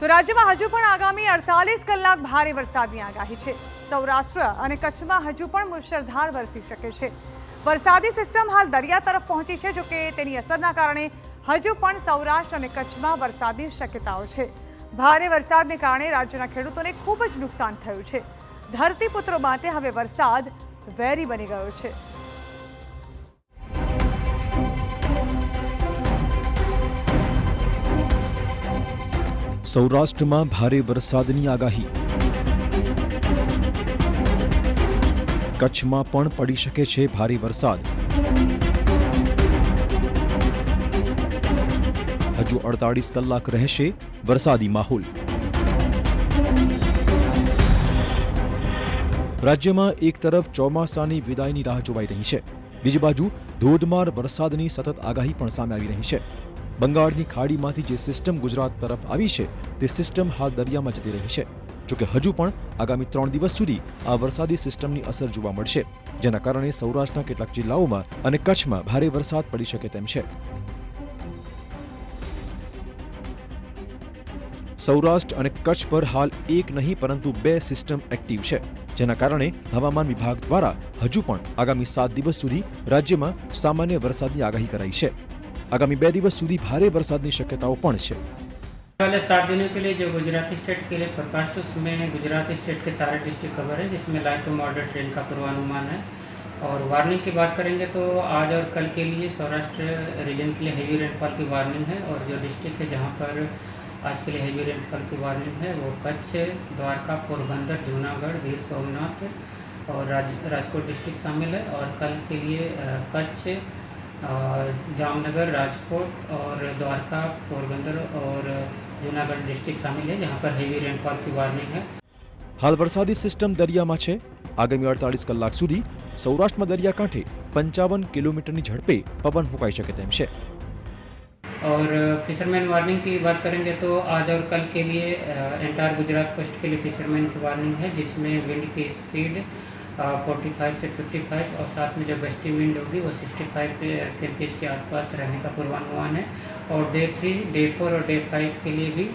તો રાજ્યમાં હજુ પણ આગામી 48 કલાક ભારે વરસાદની આગાહી છે। સૌરાષ્ટ્ર અને કચ્છમાં હજુ પણ મુશળધાર વરસી શકે છે। વરસાદી સિસ્ટમ હાલ દરિયા તરફ પહોંચી છે, જો કે તેની અસરના કારણે હજુ પણ સૌરાષ્ટ્ર અને કચ્છમાં વરસાદની શક્યતાઓ છે। ભારે વરસાદને કારણે રાજ્યના ખેડૂતોને ખૂબ જ નુકસાન થયું છે। ધરતીપુત્રો માટે હવે વરસાદ વેરી બની ગયો છે। સૌરાષ્ટ્રમાં ભારે વરસાદની આગાહી, કચ્છમાં પણ પડી શકે છે ભારે વરસાદ। હજુ 48 કલાક રહેશે વરસાદી માહોલ। રાજ્યમાં એક તરફ ચોમાસાની વિદાયની રાહ જોવાઈ રહી છે, બીજી બાજુ ધોધમાર વરસાદની સતત આગાહી પણ સામે આવી રહી છે। બંગાળની ખાડીમાંથી જે સિસ્ટમ ગુજરાત તરફ આવી છે તે સિસ્ટમ હાલ દરિયામાં જતી રહી છે, જોકે હજુ પણ આગામી 3 દિવસ સુધી આ વરસાદી સિસ્ટમની અસર જોવા મળશે, જેના કારણે સૌરાષ્ટ્રના કેટલાક જિલ્લાઓમાં અને કચ્છમાં ભારે વરસાદ પડી શકે તેમ છે। સૌરાષ્ટ્ર અને કચ્છ પર હાલ એક નહીં પરંતુ 2 સિસ્ટમ એક્ટિવ છે, જેના કારણે હવામાન વિભાગ દ્વારા હજુ પણ આગામી 7 દિવસ સુધી રાજ્યમાં સામાન્ય વરસાદની આગાહી કરાઈ છે। आगामी 2 दिवस સુધી ભારે વરસાદની શક્યતાઓ પણ છે। पहले 7 दिनों के लिए जो गुजराती स्टेट के लिए फोरकास्ट, उसमें गुजराती स्टेट के सारे डिस्ट्रिक्ट कवर है, जिसमें लाइट टू मॉडरेट रेन का पूर्वानुमान है। और वार्निंग की बात करेंगे तो आज और कल के लिए सौराष्ट्र रीजन के लिए हेवी रेनफॉल की वार्निंग है। और जो डिस्ट्रिक्ट है जहाँ पर आज के लिए हेवी रेनफॉल की वार्निंग है वो कच्छ, द्वारका, पोरबंदर, जूनागढ़, गीर सोमनाथ और राजकोट डिस्ट्रिक्ट शामिल है। और कल के लिए कच्छ, जामनगर, राजकोट और द्वारका, पोरबंदर और जूनागढ़ डिस्ट्रिक्ट शामिल है, जहां पर हेवी रेनफॉल की वार्निंग है। हाल वरसादी सिस्टम दरियाમાં છે। આગામી 48 કલાક સુધી સૌરાષ્ટ્રમાં દરિયાકાંઠે 55 કિલોમીટરની ઝડપે પવન ફૂંકાઈ શકે તેમ છે। और फिशरमैन वार्निंग की बात करेंगे तो आज और कल के लिए एंटायर गुजरात कोस्ट के लिए फिशरमैन की वार्निंग है, जिसमें विंड की स्पीड 45 से 55 और साथ में जो गस्टी विंड होगी वो 65 kph के आसपास रहने का पूर्वानुमान है। और डे 3, डे 4 और डे 5 के लिए भी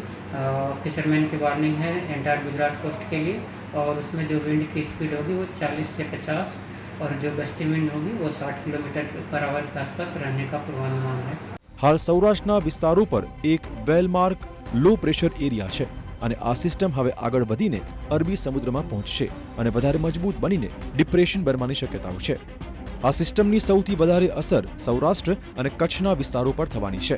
फिशरमैन की वार्निंग है एंटायर गुजरात कोस्ट के लिए। और उसमें जो विंड की स्पीड होगी वो 40 से 50 और जो गस्टी विंड होगी वो 60 किलोमीटर पर आवर के आसपास रहने का पूर्वानुमान है। हाल સૌરાષ્ટ્રના વિસ્તારો પર એક વેલમાર્ક લો પ્રેશર એરિયા છે અને આ સિસ્ટમ હવે આગળ વધીને અરબી સમુદ્રમાં પહોંચશે અને વધારે મજબૂત બનીને ડિપ્રેશન બનવાની શક્યતાઓ છે। આ સિસ્ટમની સૌથી વધારે અસર સૌરાષ્ટ્ર અને કચ્છના વિસ્તારો પર થવાની છે।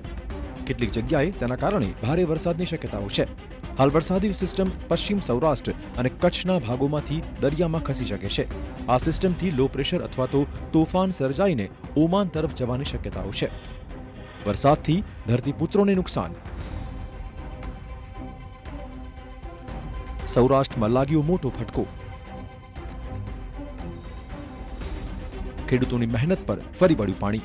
કેટલીક જગ્યાએ તેના કારણે ભારે વરસાદની શક્યતાઓ છે। હાલ વરસાદી સિસ્ટમ પશ્ચિમ સૌરાષ્ટ્ર અને કચ્છના ભાગોમાંથી દરિયામાં ખસી શકે છે। આ સિસ્ટમથી લો પ્રેશર અથવા તો તોફાન સર્જાઈને ઓમાન તરફ જવાની શક્યતાઓ છે। વરસાદથી ધરતીપુત્રોને નુકસાન, સૌરાષ્ટ્રમાં લાગ્યો મોટો ફટકો। ખેડૂતોની મહેનત પર ફરી વળ્યું પાણી।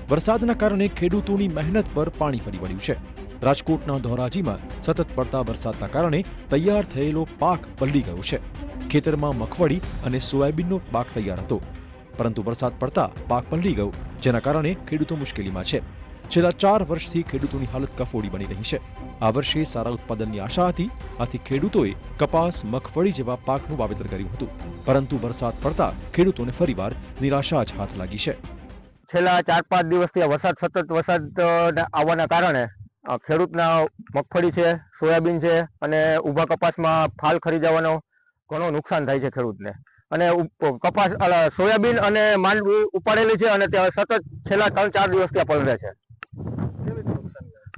વરસાદના કારણે ખેડૂતોની મહેનત પર પાણી ફરી વળ્યું છે। રાજકોટના ધોરાજીમાં સતત પડતા વરસાદના કારણે તૈયાર થયેલો પાક પલળી ગયો છે। ખેતરમાં મગફળી અને સોયાબીનનો પાક તૈયાર હતો, પરંતુ વરસાદ પડતા પાક પલળી ગયો, જેના કારણે ખેડૂતો મુશ્કેલીમાં છે। છેલ્લા 4 વર્ષથી ખેડૂતોની હાલત કફોડી બની રહી છે। આ વર્ષે સારા ઉત્પાદનની આશા હતી, આથી ખેડૂતોએ કપાસ, મગફળી જેવા પાકનું વાવેતર કર્યું હતું, પરંતુ વરસાદ પડતા ખેડૂતોને ફરીવાર નિરાશા જ હાથ લાગી છે। છેલ્લા 4-5 દિવસથી વરસાદ સતત વરસાદ આવવાના કારણે ખેડૂતના મગફળી છે, સોયાબીન છે અને ઊભા કપાસમાં ફાલ ખરી જવાનો ઘણો નુકસાન થાય છે ખેડૂતને। અને કપાસ, સોયાબીન અને માંડવી ઉપાડેલી છે અને ત્યાં સતત છેલ્લા 3-4 દિવસ ત્યાં પલળે છે।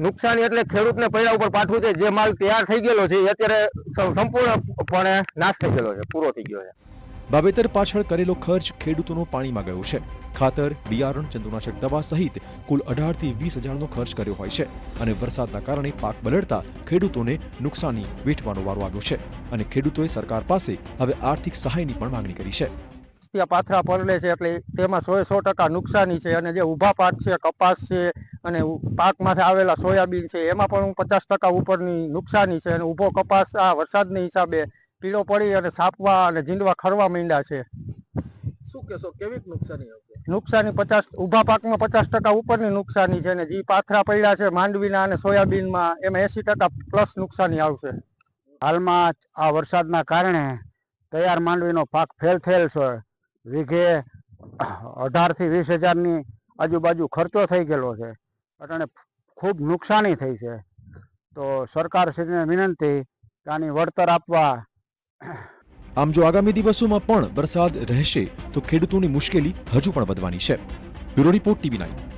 નુકસાન એટલે ખેડૂતને પૈડા ઉપર પાઠવું છે। જે માલ તૈયાર થઈ ગયેલો છે એ અત્યારે સંપૂર્ણપણે નાશ થઈ ગયેલો છે, પૂરો થઈ ગયો છે। વાવેતર પાછળ કરેલો ખર્ચ ખેડૂતોનો પાણીમાં ગયો છે। ખાતર, બિયારણ, જંતુનાશક દવા સહિત કુલ 18 થી 20 હજારનો ખર્ચ કર્યો હોય છે અને વરસાદના કારણે પાક બલડતા ખેડૂતોને નુકસાની વેઠવાનો વારો આવ્યો છે અને ખેડૂતોએ સરકાર પાસે હવે આર્થિક સહાયની પણ માંગણી કરી છે। ત્યાં પાથરા પડે છે એટલે તેમાં 100% નુકસાની છે અને જે ઊભા પાક છે, કપાસ છે અને પાકમાંથી આવેલા સોયાબીન છે એમાં પણ 50% ઉપરની નુકસાની છે। અને ઊભો કપાસ આ વરસાદની હિસાબે પીળો પડી અને સાપવા અને જીંડવા ખરવા માંડ્યા છે। શું કહેશો, કેવી નુકસાની આવશે? નુકસાની 50 ઊભા પાકમાં 50% ઉપરની નુકસાની છે, ને જે પાથરા પડ્યા છે માંડવીના અને સોયાબીનમાં એમાં 80% પ્લસ નુકસાની આવશે. હાલમાં આ વરસાદના કારણે તૈયાર માંડવીનો પાક ફેલ થયેલ છે. વીઘે 18 થી 20 હજારની આજુબાજુ ખર્ચો થઈ ગયેલો છે અને ખૂબ નુકસાની થઈ છે. તો સરકારશ્રીને વિનંતી કે આની વળતર આપવા. આમ જો આગામી દિવસોમાં પણ વરસાદ રહેશે તો ખેડૂતોની મુશ્કેલી હજુ પણ વધવાની છે. Bureau report TV9.